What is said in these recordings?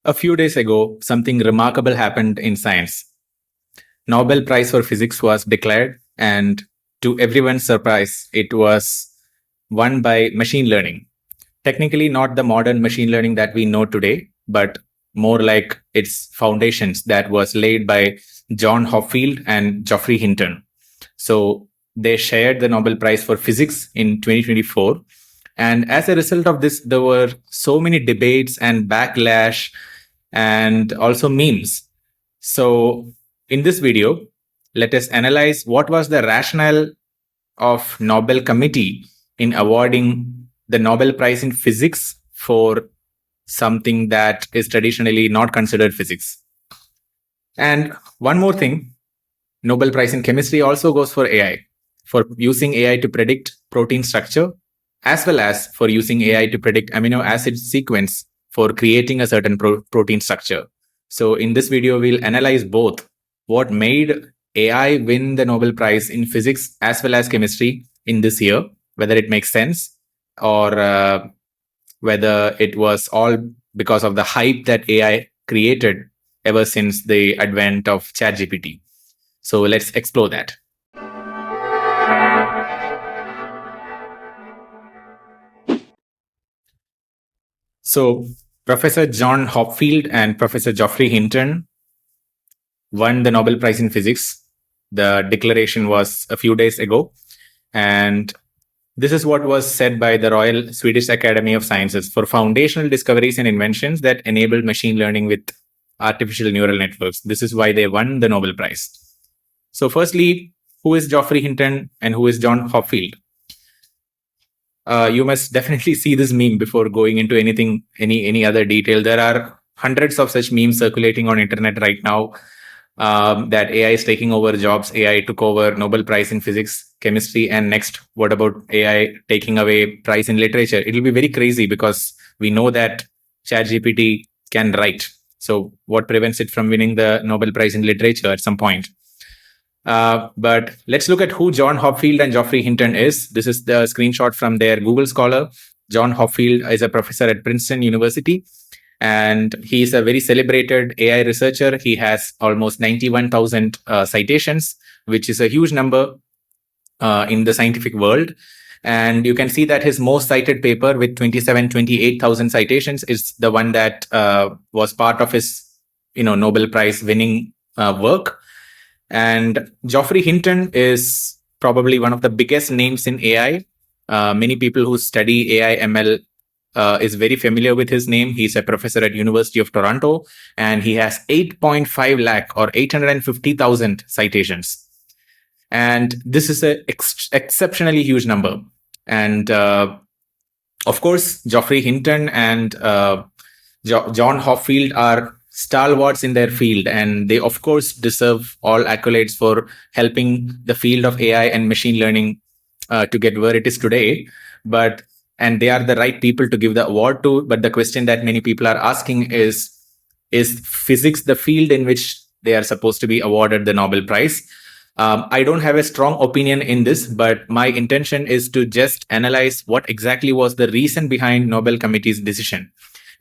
A few days ago, something remarkable happened in science. Nobel Prize for Physics was declared, and to everyone's surprise, it was won by machine learning. Technically, not the modern machine learning that we know today, but more like its foundations that was laid by John Hopfield and Geoffrey Hinton. So they shared the Nobel Prize for Physics in 2024. And as a result of this, there were so many debates and backlash and also memes. So in this video, let us analyze what was the rationale of Nobel Committee in awarding the Nobel Prize in Physics for something that is traditionally not considered physics. And one more thing, Nobel Prize in Chemistry also goes for AI, for using AI to predict protein structure, as well as for using AI to predict amino acid sequence for creating a certain protein structure. So in this video, we'll analyze both what made AI win the Nobel Prize in physics as well as chemistry in this year, whether it makes sense or whether it was all because of the hype that AI created ever since the advent of ChatGPT. So let's explore that. So Professor John Hopfield and Professor Geoffrey Hinton won the Nobel Prize in Physics. The declaration was a few days ago. And this is what was said by the Royal Swedish Academy of Sciences for foundational discoveries and inventions that enabled machine learning with artificial neural networks. This is why they won the Nobel Prize. So firstly, who is Geoffrey Hinton and who is John Hopfield? You must definitely see this meme before going into any other detail. There are hundreds of such memes circulating on internet right now that AI is taking over jobs. AI took over Nobel Prize in Physics, Chemistry, and next, what about AI taking away prize in literature? It will be very crazy because we know that ChatGPT can write. So what prevents it from winning the Nobel Prize in literature at some point? But let's look at who John Hopfield and Geoffrey Hinton is. This is the screenshot from their Google Scholar. John Hopfield is a professor at Princeton University, and he is a very celebrated AI researcher. He has almost 91,000 citations, which is a huge number in the scientific world. And you can see that his most cited paper with 28,000 citations is the one that was part of his Nobel Prize winning work. And Geoffrey Hinton is probably one of the biggest names in AI. Many people who study AI ML is very familiar with his name. He's a professor at University of Toronto, and he has 8.5 lakh or 850,000 citations. And this is an exceptionally huge number. And of course, Geoffrey Hinton and John Hopfield are stalwarts in their field, and they of course deserve all accolades for helping the field of AI and machine learning to get where it is today. And they are the right people to give the award to. But the question that many people are asking is physics the field in which they are supposed to be awarded the Nobel Prize? I don't have a strong opinion in this, but my intention is to just analyze what exactly was the reason behind Nobel Committee's decision.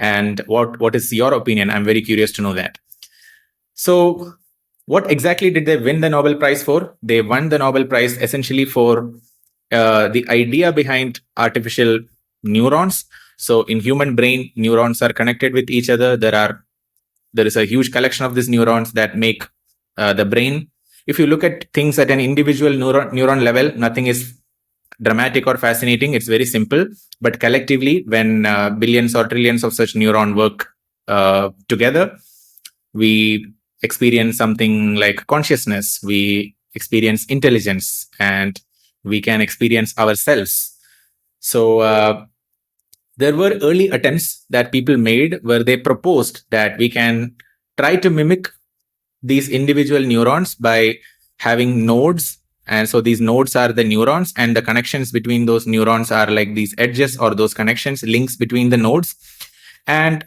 And what is your opinion? I'm very curious to know that. So what exactly did they win the Nobel Prize for? They won the Nobel Prize essentially for the idea behind artificial neurons. So in human brain, neurons are connected with each other. There is a huge collection of these neurons that make the brain. If you look at things at an individual neuron level, nothing is dramatic or fascinating. It's very simple. But collectively, when billions or trillions of such neurons work together, we experience something like consciousness. We experience intelligence, and we can experience ourselves. So there were early attempts that people made where they proposed that we can try to mimic these individual neurons by having nodes. And so these nodes are the neurons, and the connections between those neurons are like these edges or those connections, links between the nodes. And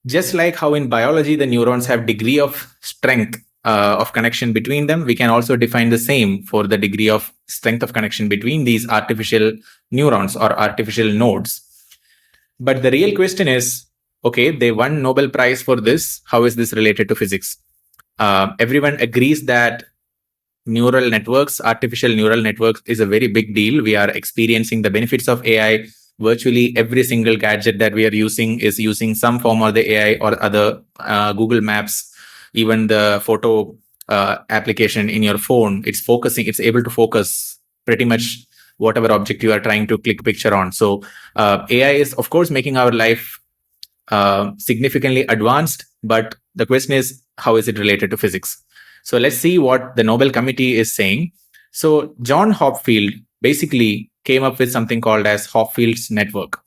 just like how in biology, the neurons have degree of strength of connection between them, we can also define the same for the degree of strength of connection between these artificial neurons or artificial nodes. But the real question is, okay, they won Nobel Prize for this. How is this related to physics? Everyone agrees that neural networks, artificial neural networks, is a very big deal. We are experiencing the benefits of AI. Virtually every single gadget that we are using is using some form of the AI or other. Google Maps, even the photo application in your phone, it's able to focus pretty much whatever object you are trying to click picture on. So AI is, of course, making our life significantly advanced, but the question is, how is it related to physics? So let's see what the Nobel Committee is saying. So John Hopfield basically came up with something called as Hopfield's network.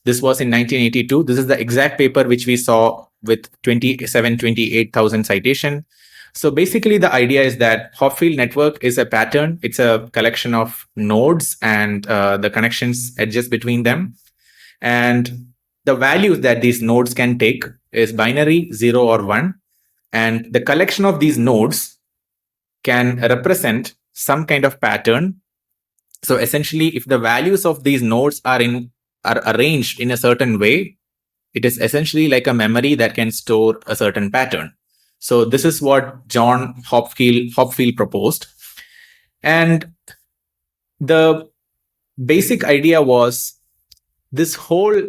This was in 1982. This is the exact paper which we saw with 28,000 citation. So basically the idea is that Hopfield network is a pattern. It's a collection of nodes and the connections edges between them. And the values that these nodes can take is binary, 0 or 1. And the collection of these nodes can represent some kind of pattern. So essentially, if the values of these nodes are arranged in a certain way, it is essentially like a memory that can store a certain pattern. So this is what John Hopfield proposed. And the basic idea was this whole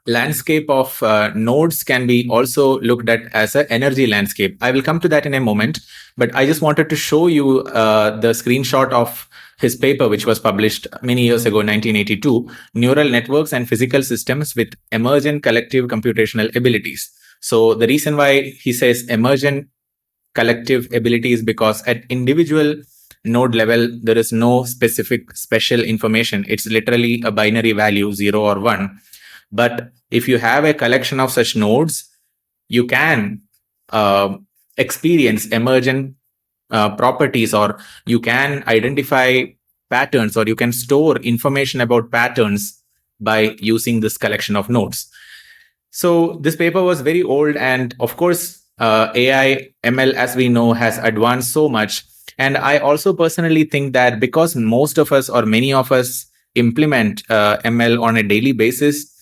landscape of nodes can be also looked at as an energy landscape. I will come to that in a moment, but I just wanted to show you the screenshot of his paper, which was published many years ago, 1982, Neural Networks and Physical Systems with Emergent Collective Computational Abilities. So the reason why he says emergent collective ability is because at individual node level, there is no specific special information. It's literally a binary value, 0 or 1. But if you have a collection of such nodes, you can experience emergent properties, or you can identify patterns, or you can store information about patterns by using this collection of nodes. So this paper was very old, and of course, AI, ML, as we know, has advanced so much. And I also personally think that because most of us or many of us implement ML on a daily basis,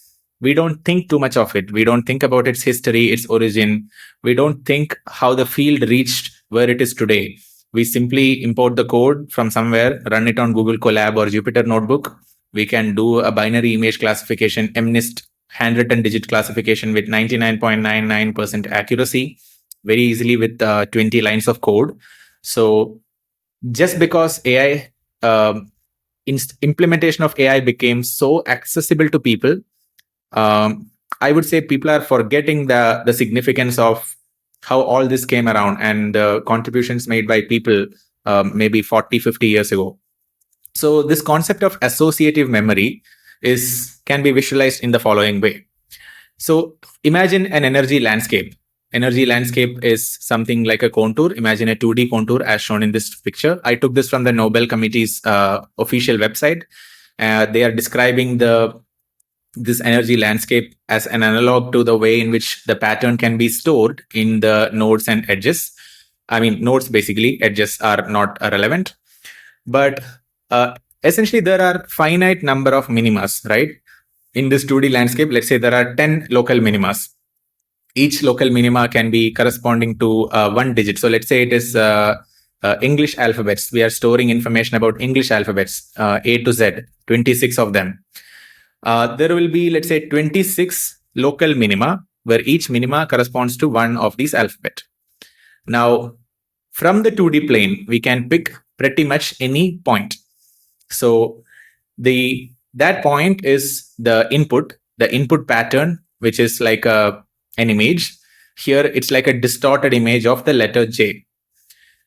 we don't think too much of it. We don't think about its history, its origin. We don't think how the field reached where it is today. We simply import the code from somewhere, run it on Google Colab or Jupyter Notebook. We can do a binary image classification, MNIST handwritten digit classification with 99.99% accuracy very easily with 20 lines of code. So just because AI, implementation of AI became so accessible to people, I would say people are forgetting the significance of how all this came around and the contributions made by people maybe 40, 50 years ago. So this concept of associative memory can be visualized in the following way. So imagine an energy landscape. Energy landscape is something like a contour. Imagine a 2D contour as shown in this picture. I took this from the Nobel Committee's official website. They are describing this energy landscape as an analog to the way in which the pattern can be stored in the nodes and edges. I mean, nodes basically, edges are not relevant. But essentially, there are finite number of minimas, right? In this 2D landscape, let's say there are 10 local minimas. Each local minima can be corresponding to one digit. So let's say it is English alphabets. We are storing information about English alphabets, A to Z, 26 of them. There will be, let's say, 26 local minima, where each minima corresponds to one of these alphabet. Now, from the 2D plane, we can pick pretty much any point. So that point is the input pattern, which is like an image. Here, it's like a distorted image of the letter J.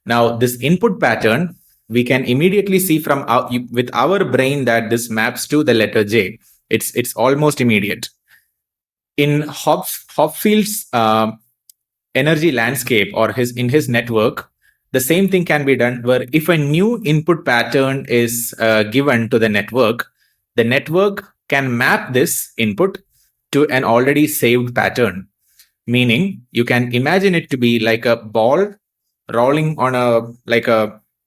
Now, this input pattern, we can immediately see with our brain that this maps to the letter J. It's almost immediate. In Hopfield's energy landscape, or in his network, the same thing can be done, where if a new input pattern is given to the network can map this input to an already saved pattern. Meaning, you can imagine it to be like a ball rolling on a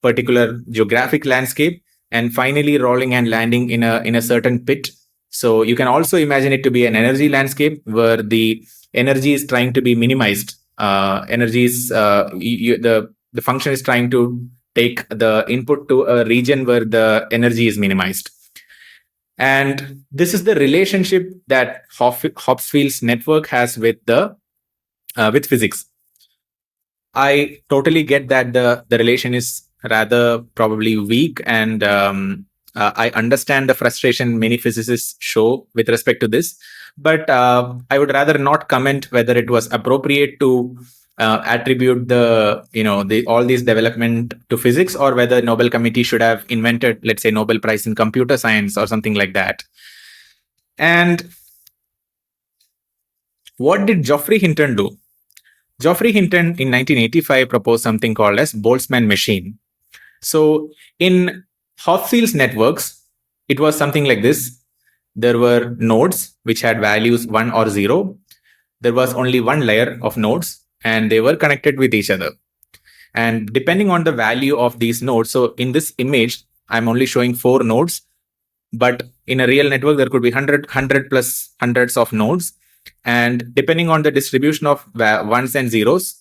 particular geographic landscape, and finally rolling and landing in a certain pit So you can also imagine it to be an energy landscape where the energy is trying to be minimized. The function is trying to take the input to a region where the energy is minimized. And this is the relationship that Hopfield's network has with with physics. I totally get that the relation is rather probably weak, and I understand the frustration many physicists show with respect to this. But I would rather not comment whether it was appropriate to attribute all these development to physics, or whether Nobel Committee should have invented, let's say, Nobel Prize in computer science or something like that. And what did Geoffrey Hinton do? Geoffrey Hinton in 1985 proposed something called as Boltzman Machine. So in Hopfield's networks, it was something like this. There were nodes which had values 1 or 0. There was only one layer of nodes, and they were connected with each other. And depending on the value of these nodes, so in this image, I'm only showing 4 nodes, but in a real network, there could be 100 plus hundreds of nodes. And depending on the distribution of ones and zeros,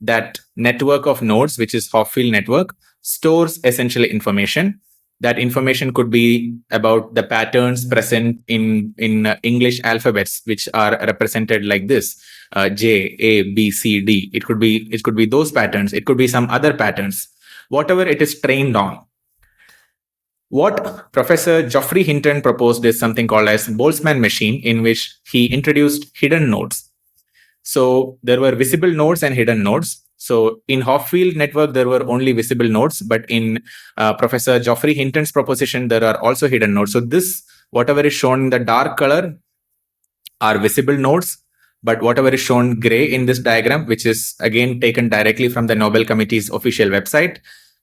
that network of nodes, which is Hopfield network, stores essentially information. That information could be about the patterns present in English alphabets, which are represented like this: J, A, B, C, D. It could be those patterns. It could be some other patterns. Whatever it is trained on. What Professor Geoffrey Hinton proposed is something called as Boltzman Machine, in which he introduced hidden nodes. So there were visible nodes and hidden nodes. So in Hopfield network, there were only visible nodes, but in Professor Geoffrey Hinton's proposition, there are also hidden nodes. So this, whatever is shown in the dark color, are visible nodes, but whatever is shown gray in this diagram, which is again taken directly from the Nobel Committee's official website,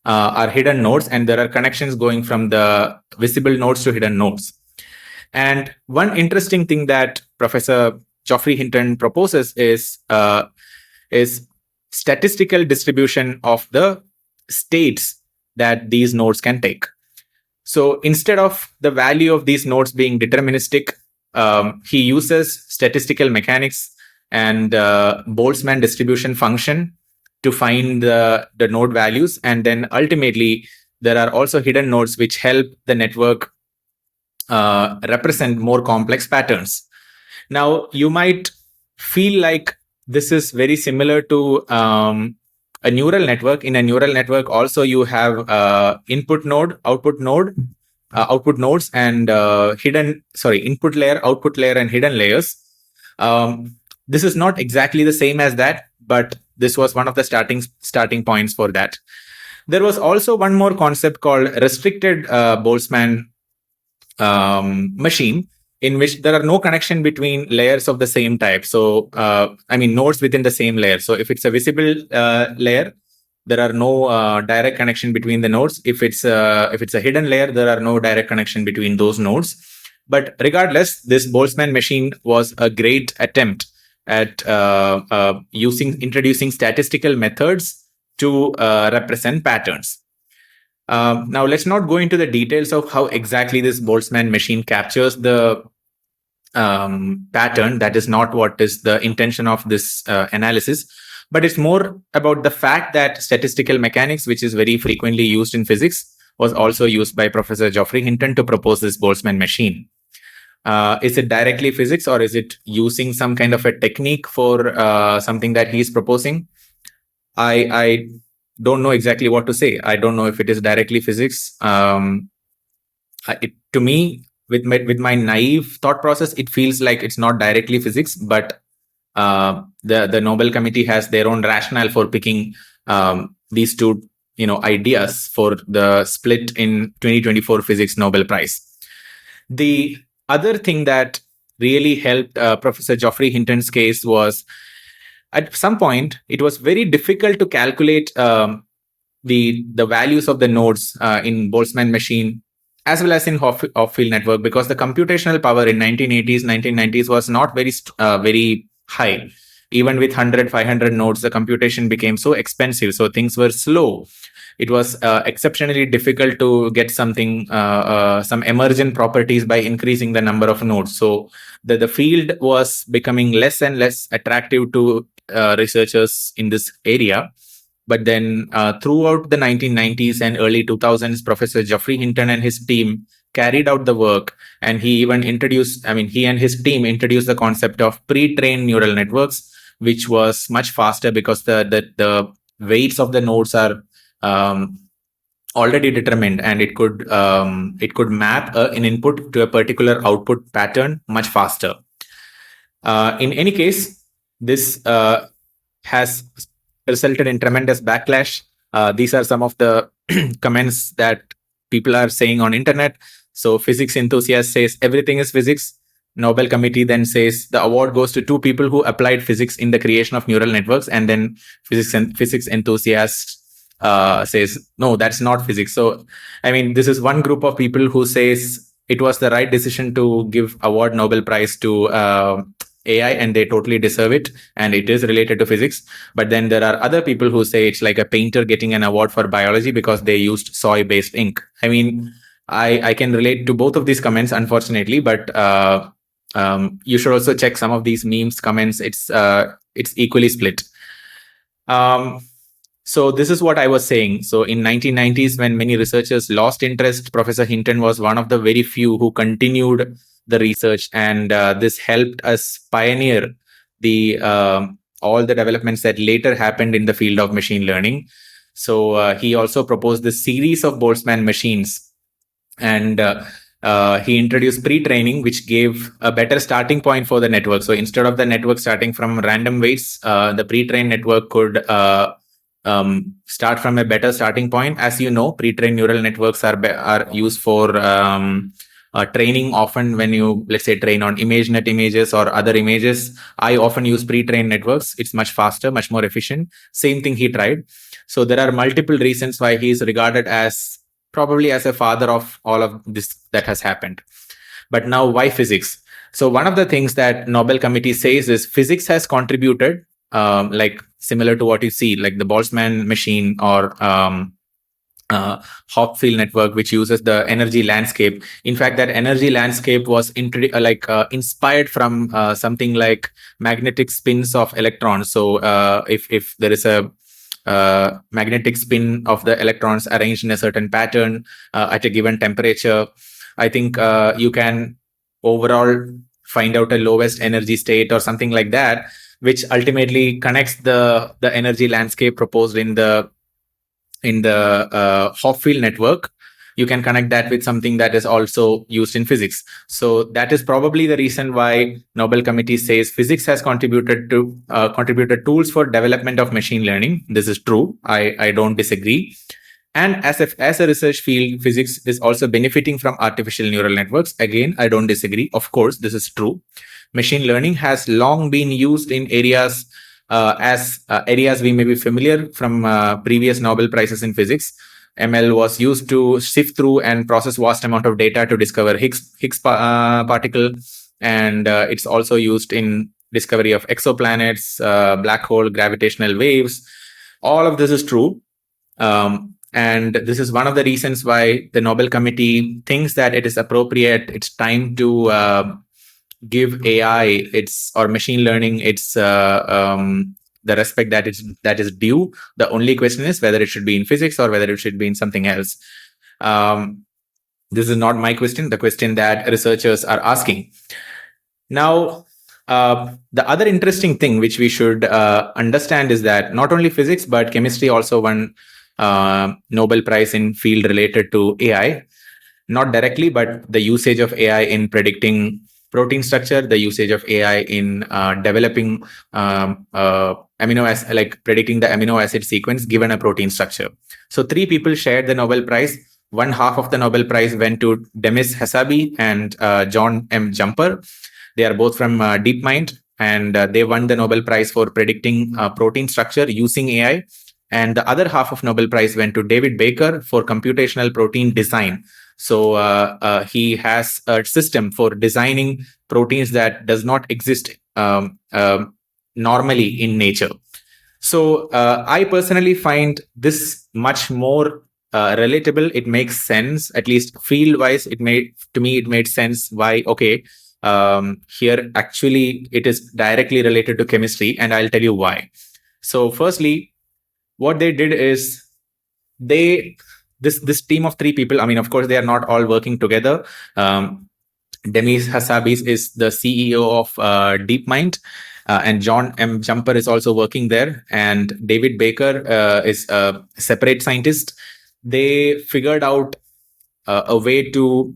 are hidden nodes, and there are connections going from the visible nodes to hidden nodes. And one interesting thing that Professor Geoffrey Hinton proposes is statistical distribution of the states that these nodes can take. So instead of the value of these nodes being deterministic, he uses statistical mechanics and Boltzmann distribution function to find the node values. And then ultimately, there are also hidden nodes which help the network represent more complex patterns. Now, you might feel like this is very similar to a neural network. In a neural network, also you have input node, output nodes, and input layer, output layer, and hidden layers. This is not exactly the same as that, but this was one of the starting points for that. There was also one more concept called restricted Boltzmann machine, in which there are no connection between layers of the same type. So, nodes within the same layer. So if it's a visible layer, there are no direct connection between the nodes. If it's a hidden layer, there are no direct connection between those nodes. But regardless, this Boltzmann machine was a great attempt at introducing statistical methods to represent patterns. Now, let's not go into the details of how exactly this Boltzmann machine captures the pattern. That is not what is the intention of this analysis, but it's more about the fact that statistical mechanics, which is very frequently used in physics, was also used by Professor Geoffrey Hinton to propose this Boltzmann machine. Is it directly physics, or is it using some kind of a technique for something that he's proposing? I don't know exactly what to say. I don't know if it is directly physics. To me, with my naive thought process, it feels like it's not directly physics, but the Nobel Committee has their own rationale for picking these two ideas for the split in 2024 Physics Nobel Prize. The other thing that really helped Professor Geoffrey Hinton's case was, at some point, it was very difficult to calculate the values of the nodes in Boltzmann machine as well as in Hopfield network, because the computational power in 1980s, 1990s was not very high. Even with 100, 500 nodes, the computation became so expensive. So things were slow. it was exceptionally difficult to get some emergent properties by increasing the number of nodes. So the field was becoming less and less attractive to researchers in this area. But then throughout the 1990s and early 2000s, Professor Geoffrey Hinton and his team carried out the work, and he and his team introduced the concept of pre-trained neural networks, which was much faster because the weights of the nodes are already determined, and it could map an input to a particular output pattern much faster. In any case, this has resulted in tremendous backlash. These are some of the comments that people are saying on internet. So physics enthusiast says everything is physics. Nobel committee then says the award goes to two people who applied physics in the creation of neural networks. And then physics enthusiast says, no, that's not physics. So, I mean, this is one group of people who says it was the right decision to give award Nobel Prize to AI, and they totally deserve it, and it is related to physics. But then there are other people who say it's like a painter getting an award for biology because they used soy-based ink. I mean, I can relate to both of these comments, unfortunately, but you should also check some of these memes comments. It's equally split. So this is what I was saying. So in 1990s, when many researchers lost interest, Professor Hinton was one of the very few who continued the research, and this helped us pioneer the all the developments that later happened in the field of machine learning. So he also proposed this series of Boltzman machines, and he introduced pre-training, which gave a better starting point for the network. So instead of the network starting from random weights, the pre-trained network could start from a better starting point. As you know, pre-trained neural networks are used for training. Often when you, let's say, train on ImageNet images or other images, I often use pre-trained networks. It's much faster, much more efficient. Same thing he tried. So there are multiple reasons why he is regarded as probably as a father of all of this that has happened. But now, why physics? So one of the things that Nobel Committee says is physics has contributed, like similar to what you see, like the Boltzman machine or Hopfield network, which uses the energy landscape. In fact, that energy landscape was inspired from something like magnetic spins of electrons. So if there is a magnetic spin of the electrons arranged in a certain pattern at a given temperature, I think you can overall find out a lowest energy state or something like that, which ultimately connects the energy landscape proposed in the Hopfield network. You can connect that with something that is also used in physics. So that is probably the reason why Nobel Committee says physics has contributed tools for development of machine learning. This is true. I don't disagree. And as a research field, physics is also benefiting from artificial neural networks. Again, I don't disagree. Of course, this is true. Machine learning has long been used in areas areas we may be familiar from previous Nobel Prizes in physics. ML was used to sift through and process vast amount of data to discover Higgs particle, and it's also used in discovery of exoplanets, black hole, gravitational waves. All of this is true. And this is one of the reasons why the Nobel Committee thinks that it is appropriate, it's time to give AI or machine learning the respect that is due. The only question is whether it should be in physics or whether it should be in something else. This is not my question, the question that researchers are asking. Now, the other interesting thing which we should understand is that not only physics, but chemistry also won Nobel Prize in field related to AI. Not directly, but the usage of AI in predicting protein structure, the usage of AI in developing amino acid, like predicting the amino acid sequence given a protein structure. So 3 people shared the Nobel Prize. One half of the Nobel Prize went to Demis Hassabis and John M. Jumper. They are both from DeepMind, and they won the Nobel Prize for predicting protein structure using AI. And the other half of Nobel Prize went to David Baker for computational protein design. So he has a system for designing proteins that does not exist normally in nature. So I personally find this much more relatable. It makes sense, at least field wise. It made sense why, okay, here actually it is directly related to chemistry, and I'll tell you why. So firstly, what they did is they this team of three people, I mean, of course, they are not all working together. Demis Hassabis is the CEO of DeepMind, and John M. Jumper is also working there, and David Baker is a separate scientist. They figured out a way to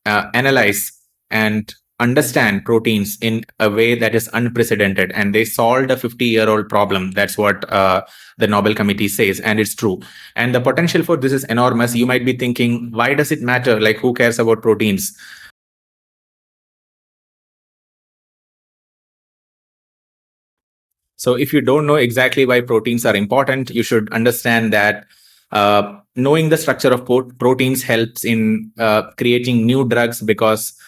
analyze and understand proteins in a way that is unprecedented, and they solved a 50-year-old problem. That's what the Nobel Committee says, and it's true. And the potential for this is enormous. You might be thinking, why does it matter? Like, who cares about proteins? So if you don't know exactly why proteins are important, you should understand that knowing the structure of proteins helps in creating new drugs, because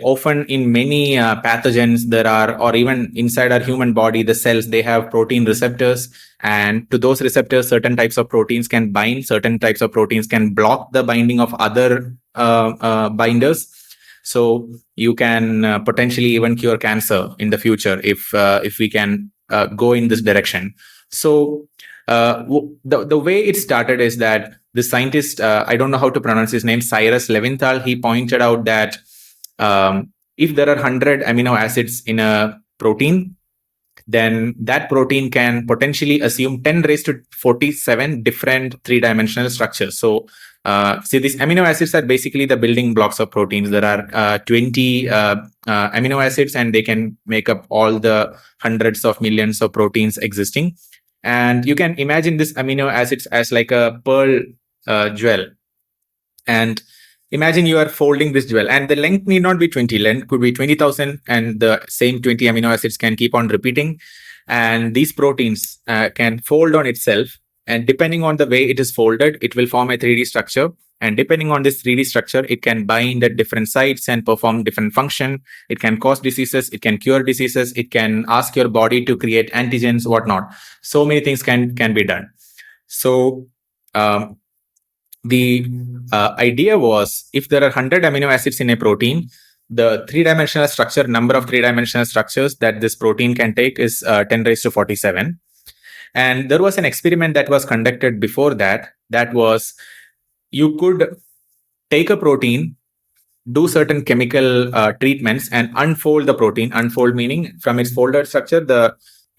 often in many pathogens there are, or even inside our human body, the cells, they have protein receptors, and to those receptors certain types of proteins can bind, certain types of proteins can block the binding of other binders. So you can potentially even cure cancer in the future if we can go in this direction. So the way it started is that the scientist, I don't know how to pronounce his name, Cyrus Levinthal, he pointed out that if there are 100 amino acids in a protein, then that protein can potentially assume 10 raised to 47 different three-dimensional structures. So see, these amino acids are basically the building blocks of proteins. There are 20 amino acids, and they can make up all the hundreds of millions of proteins existing. And you can imagine this amino acids as like a pearl jewel. And imagine you are folding this jewel, and the length need not be 20. Length could be 20,000, and the same 20 amino acids can keep on repeating. And these proteins can fold on itself. And depending on the way it is folded, it will form a 3D structure. And depending on this 3D structure, it can bind at different sites and perform different function. It can cause diseases. It can cure diseases. It can ask your body to create antigens, whatnot. So many things can be done. So the idea was, if there are 100 amino acids in a protein, the three-dimensional structure, number of three-dimensional structures that this protein can take is 10 raised to 47. And there was an experiment that was conducted before that. That was, you could take a protein, do certain chemical treatments, and unfold the protein. Unfold meaning from its folded structure,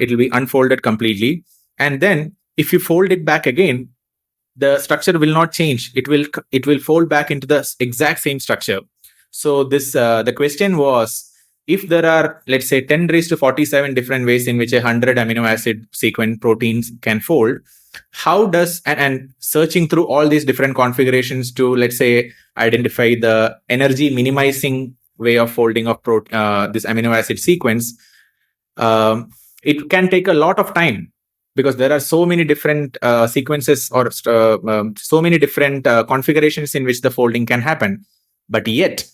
it will be unfolded completely. And then if you fold it back again, the structure will not change. It will fold back into the exact same structure. So this the question was, if there are, let's say, 10 raised to 47 different ways in which 100 amino acid sequence proteins can fold, how does, and searching through all these different configurations to, let's say, identify the energy minimizing way of folding of this amino acid sequence, it can take a lot of time, because there are so many different sequences, or so many different configurations in which the folding can happen. But yet,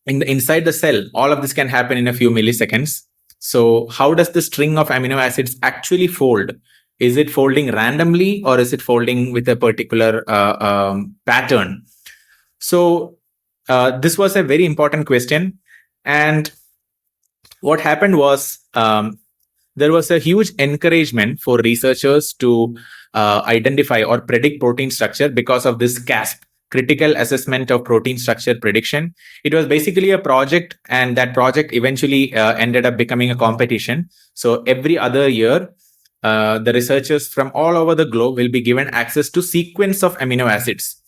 inside the cell, all of this can happen in a few milliseconds. So how does the string of amino acids actually fold? Is it folding randomly, or is it folding with a particular pattern? So this was a very important question. And what happened was, there was a huge encouragement for researchers to identify or predict protein structure because of this CASP, Critical Assessment of Protein Structure Prediction. It was basically a project, and that project eventually ended up becoming a competition. So every other year, the researchers from all over the globe will be given access to sequence of amino acids.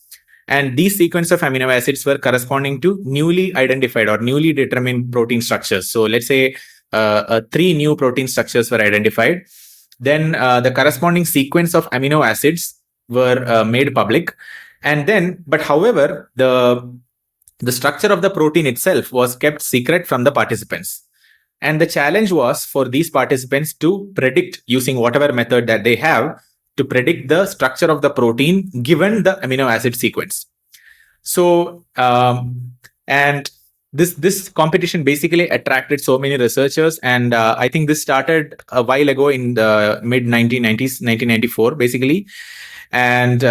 And these sequence of amino acids were corresponding to newly identified or newly determined protein structures. So let's say 3 new protein structures were identified. Then the corresponding sequence of amino acids were made public. And then, but however, the structure of the protein itself was kept secret from the participants. And the challenge was for these participants to predict, using whatever method that they have, to predict the structure of the protein given the amino acid sequence. So, and this competition basically attracted so many researchers, and I think this started a while ago in the mid 1990s, 1994 basically, and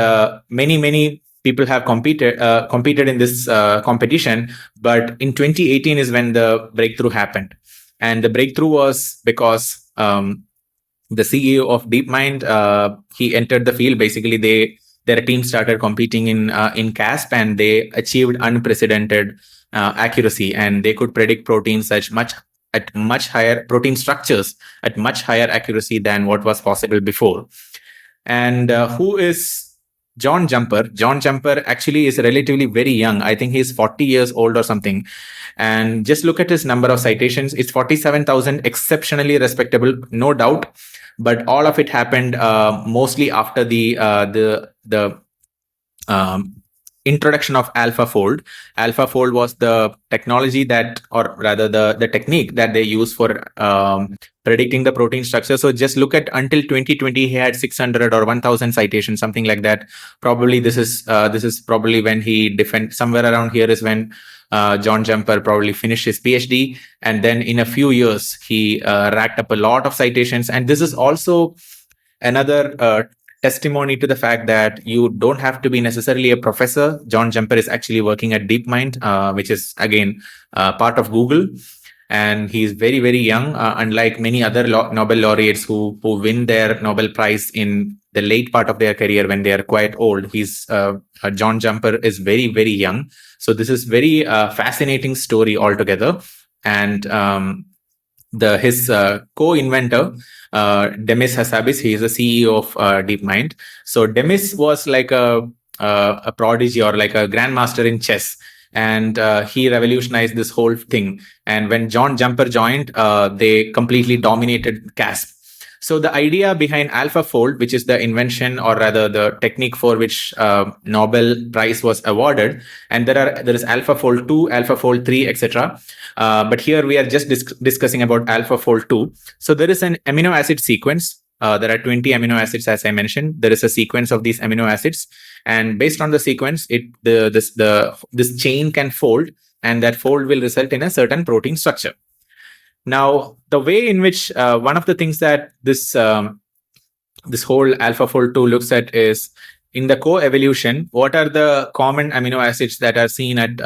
many people have competed in this competition. But in 2018 is when the breakthrough happened, and the breakthrough was because the CEO of DeepMind, he entered the field. Basically, their team started competing in CASP, and they achieved unprecedented accuracy, and they could predict proteins at much higher protein structures at much higher accuracy than what was possible before. And who is John Jumper? John Jumper actually is relatively very young. I think he's 40 years old or something. And just look at his number of citations. It's 47,000, exceptionally respectable, no doubt. But all of it happened mostly after the introduction of AlphaFold. AlphaFold was the technology that, or rather the technique that they use for predicting the protein structure. So just look at, until 2020, he had 600 or 1,000 citations, something like that. Probably this is probably when he somewhere around here is when John Jumper probably finished his PhD. And then in a few years, he racked up a lot of citations. And this is also another testimony to the fact that you don't have to be necessarily a professor. John Jumper is actually working at DeepMind, which is again part of Google. And he's very, very young, unlike many other Nobel laureates who win their Nobel Prize in the late part of their career when they are quite old. John Jumper is very, very young. So this is very fascinating story altogether. And his co-inventor, Demis Hassabis, he is the CEO of DeepMind. So Demis was like a prodigy, or like a grandmaster in chess. And he revolutionized this whole thing. And when John Jumper joined, they completely dominated CASP. So the idea behind AlphaFold, which is the invention, or rather the technique for which Nobel Prize was awarded, and there is AlphaFold 2, AlphaFold 3, etc. But here we are just discussing about AlphaFold 2. So there is an amino acid sequence. There are 20 amino acids, as I mentioned. There is a sequence of these amino acids, and based on the sequence, this chain can fold, and that fold will result in a certain protein structure. Now, the way in which one of the things that this whole AlphaFold 2 looks at is, in the co-evolution, what are the common amino acids that are seen at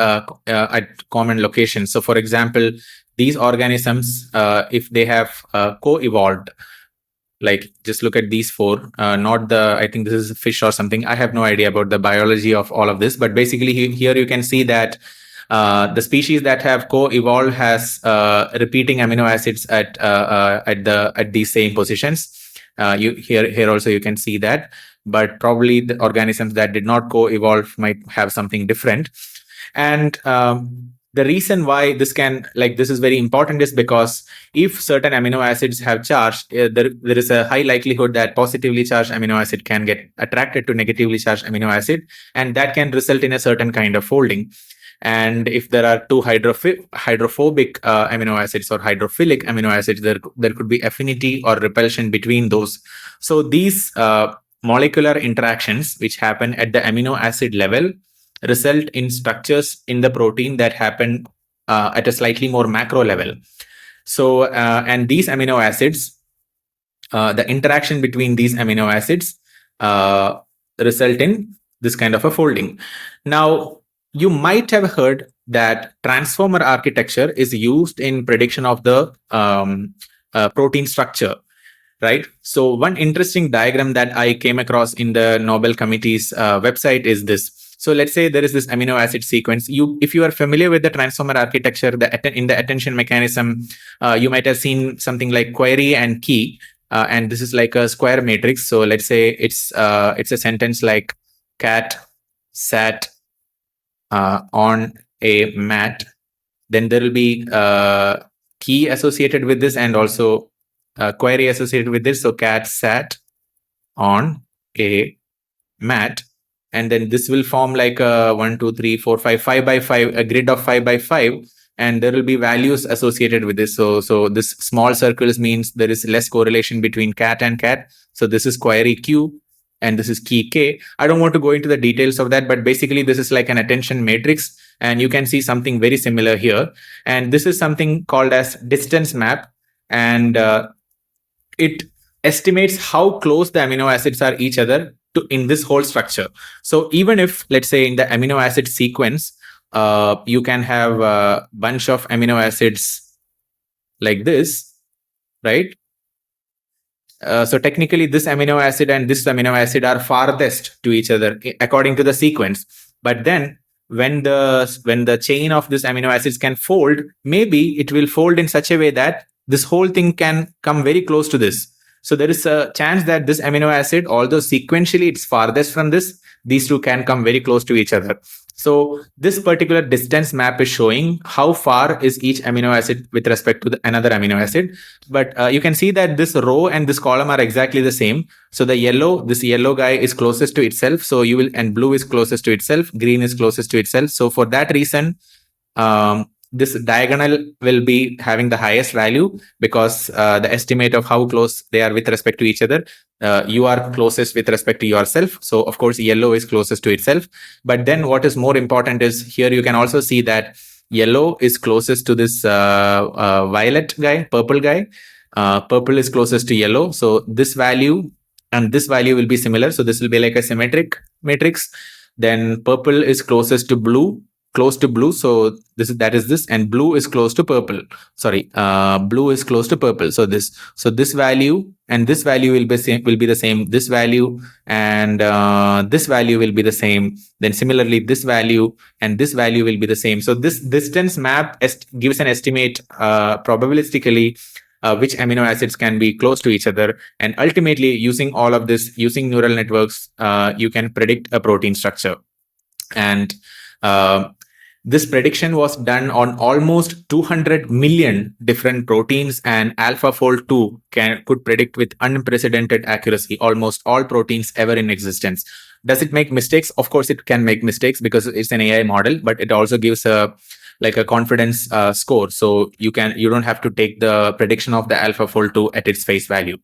common locations? So, for example, these organisms, if they have co-evolved, like just look at these four, I think this is a fish or something. I have no idea about the biology of all of this, but basically here you can see that the species that have co-evolved has repeating amino acids at these same positions. Here also you can see that, but probably the organisms that did not co-evolve might have something different. And the reason why this is very important is because if certain amino acids have charge, there is a high likelihood that positively charged amino acid can get attracted to negatively charged amino acid, and that can result in a certain kind of folding. And if there are two hydrophobic amino acids or hydrophilic amino acids, there could be affinity or repulsion between those. So these molecular interactions which happen at the amino acid level result in structures in the protein that happen at a slightly more macro level. So, and these amino acids, the interaction between these amino acids result in this kind of a folding. Now, you might have heard that transformer architecture is used in prediction of the protein structure, right? So one interesting diagram that I came across in the Nobel Committee's website is this. So let's say there is this amino acid sequence. If you are familiar with the transformer architecture, in the attention mechanism, you might have seen something like query and key, and this is like a square matrix. So let's say it's a sentence like cat sat on a mat. Then there will be key associated with this, and also query associated with this. So cat sat on a mat. And then this will form like a 1, 2, 3, 4, 5, 5 by 5, a grid of 5 by 5. And there will be values associated with this. So this small circles means there is less correlation between cat and cat. So this is query Q and this is key K. I don't want to go into the details of that, but basically this is like an attention matrix. And you can see something very similar here. And this is something called as distance map. And it estimates how close the amino acids are each other in this whole structure. So even if, let's say, in the amino acid sequence, you can have a bunch of amino acids like this, right? So technically, this amino acid and this amino acid are farthest to each other according to the sequence. But then when the chain of this amino acids can fold, maybe it will fold in such a way that this whole thing can come very close to this. So there is a chance that this amino acid, although sequentially it's farthest from this, these two can come very close to each other. So this particular distance map is showing how far is each amino acid with respect to another amino acid. But you can see that this row and this column are exactly the same. So this yellow guy is closest to itself. So and blue is closest to itself. Green is closest to itself. So for that reason, this diagonal will be having the highest value, because the estimate of how close they are with respect to each other, you are closest with respect to yourself. So of course, yellow is closest to itself. But then what is more important is here you can also see that yellow is closest to this violet guy, purple guy. Purple is closest to yellow. So this value and this value will be similar. So this will be like a symmetric matrix. Then purple is closest to blue. So that is this, and blue is close to purple. Blue is close to purple. So this value and this value will be the same. This value and this value will be the same. Then similarly, this value and this value will be the same. So this distance map gives an estimate probabilistically which amino acids can be close to each other. And ultimately, using all of this, using neural networks, you can predict a protein structure. And this prediction was done on almost 200 million different proteins, and AlphaFold 2 could predict with unprecedented accuracy almost all proteins ever in existence. Does it make mistakes? Of course, it can make mistakes because it's an AI model, but it also gives a confidence score. So you don't have to take the prediction of the AlphaFold 2 at its face value.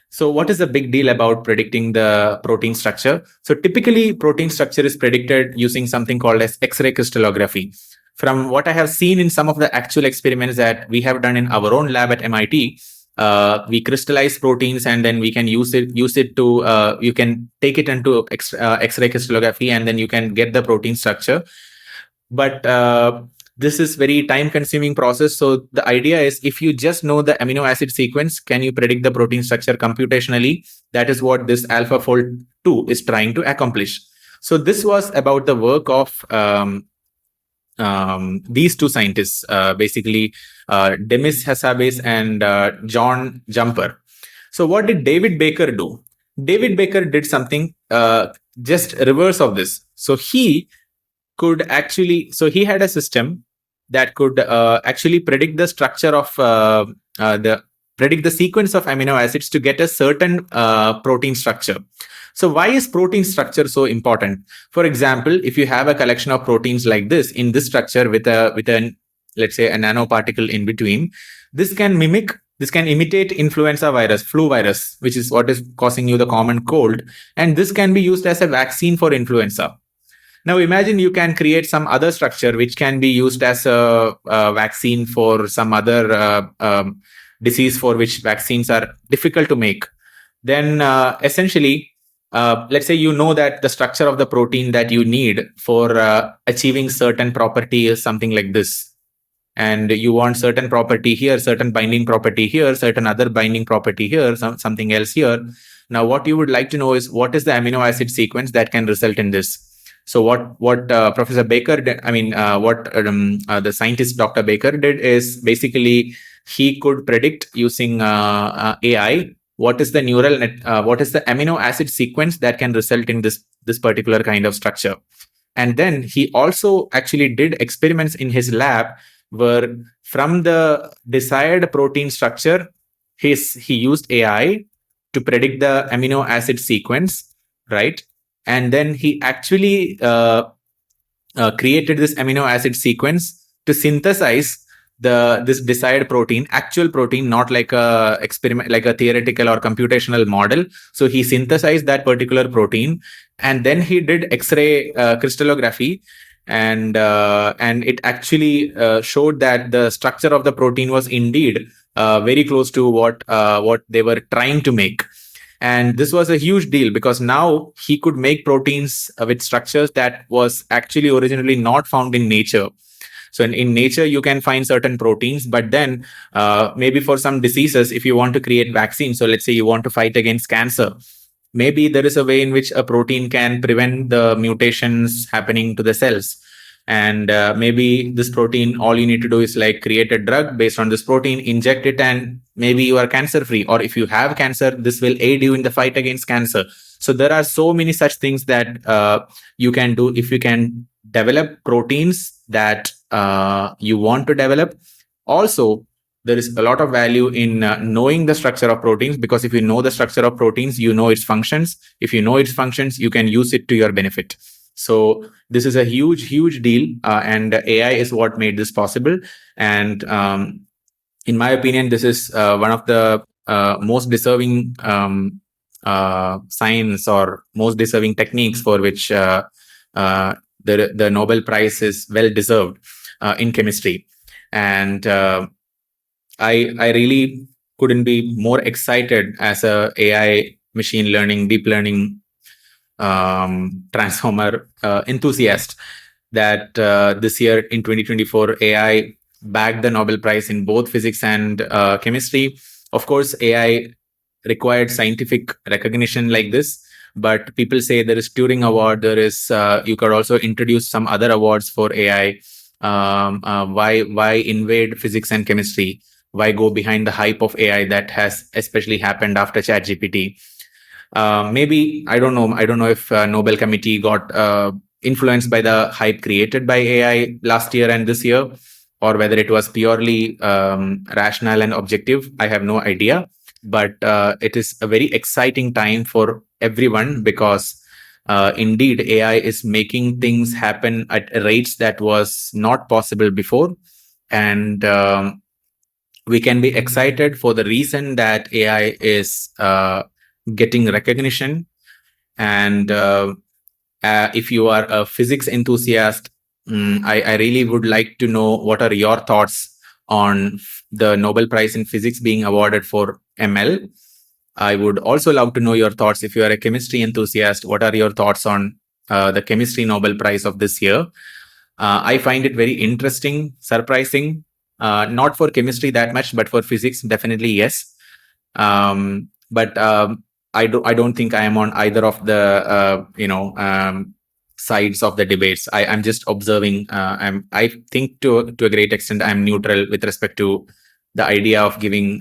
So what is the big deal about predicting the protein structure? So typically, protein structure is predicted using something called as X-ray crystallography. From what I have seen in some of the actual experiments that we have done in our own lab at MIT, we crystallize proteins, and then we can use it to, you can take it into X-ray crystallography, and then you can get the protein structure. But this is very time-consuming process. So the idea is, if you just know the amino acid sequence, can you predict the protein structure computationally? That is what this AlphaFold 2 is trying to accomplish. So this was about the work of these two scientists, basically Demis Hassabis and John Jumper. So what did David Baker do? David Baker did something just reverse of this. So he had a system that could actually predict the structure of predict the sequence of amino acids to get a certain protein structure. So why is protein structure so important? For example, if you have a collection of proteins like this in this structure with a let's say a nanoparticle in between, this can imitate influenza virus, flu virus, which is what is causing you the common cold, and this can be used as a vaccine for influenza. Now imagine you can create some other structure which can be used as a vaccine for some other disease for which vaccines are difficult to make. Then essentially, let's say you know that the structure of the protein that you need for achieving certain property is something like this. And you want certain property here, certain binding property here, certain other binding property here, something else here. Now what you would like to know is, what is the amino acid sequence that can result in this? So what Professor Baker did, the scientist Dr. Baker did is basically he could predict using AI what is the neural net, what is the amino acid sequence that can result in this particular kind of structure. And then he also actually did experiments in his lab where from the desired protein structure, he used AI to predict the amino acid sequence, right? And then he actually created this amino acid sequence to synthesize this desired protein, actual protein, not like a experiment, like a theoretical or computational model. So he synthesized that particular protein, and then he did X-ray crystallography and it actually showed that the structure of the protein was indeed very close to what they were trying to make. And this was a huge deal because now he could make proteins with structures that was actually originally not found in nature. So in nature, you can find certain proteins, but then maybe for some diseases, if you want to create vaccines, so let's say you want to fight against cancer, maybe there is a way in which a protein can prevent the mutations happening to the cells. And maybe this protein, all you need to do is like create a drug based on this protein, inject it, and maybe you are cancer free. Or if you have cancer, this will aid you in the fight against cancer. So there are so many such things that you can do if you can develop proteins that you want to develop. Also, there is a lot of value in knowing the structure of proteins, because if you know the structure of proteins, you know its functions. If you know its functions, you can use it to your benefit. So this is a huge deal, and AI is what made this possible. And in my opinion, this is one of the most deserving science or most deserving techniques for which the Nobel Prize is well deserved in chemistry. And I really couldn't be more excited as a AI, machine learning, deep learning transformer enthusiast that this year in 2024 AI bagged the Nobel Prize in both physics and chemistry. Of course, AI required scientific recognition like this, but people say there is Turing Award. There is you could also introduce some other awards for AI. Why invade physics and chemistry? Why go behind the hype of AI that has especially happened after ChatGPT? Maybe I don't know. I don't know if Nobel Committee got influenced by the hype created by AI last year and this year, or whether it was purely rational and objective. I have no idea. But it is a very exciting time for everyone because indeed AI is making things happen at rates that was not possible before. And we can be excited for the reason that AI is getting recognition. And if you are a physics enthusiast, I really would like to know what are your thoughts on the Nobel Prize in Physics being awarded for ML. I would also love to know your thoughts if you are a chemistry enthusiast. What are your thoughts on the Chemistry Nobel Prize of this year? I find it very interesting, surprising. Not for chemistry that much, but for physics, definitely yes. But I don't think I am on either of the sides of the debates. I'm just observing. I think to a great extent I'm neutral with respect to the idea of giving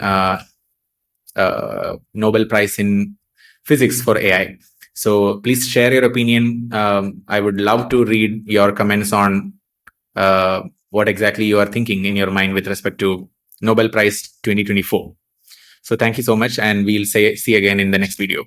Nobel Prize in Physics for AI. So please share your opinion. I would love to read your comments on what exactly you are thinking in your mind with respect to Nobel Prize 2024. So thank you so much, and we'll see again in the next video.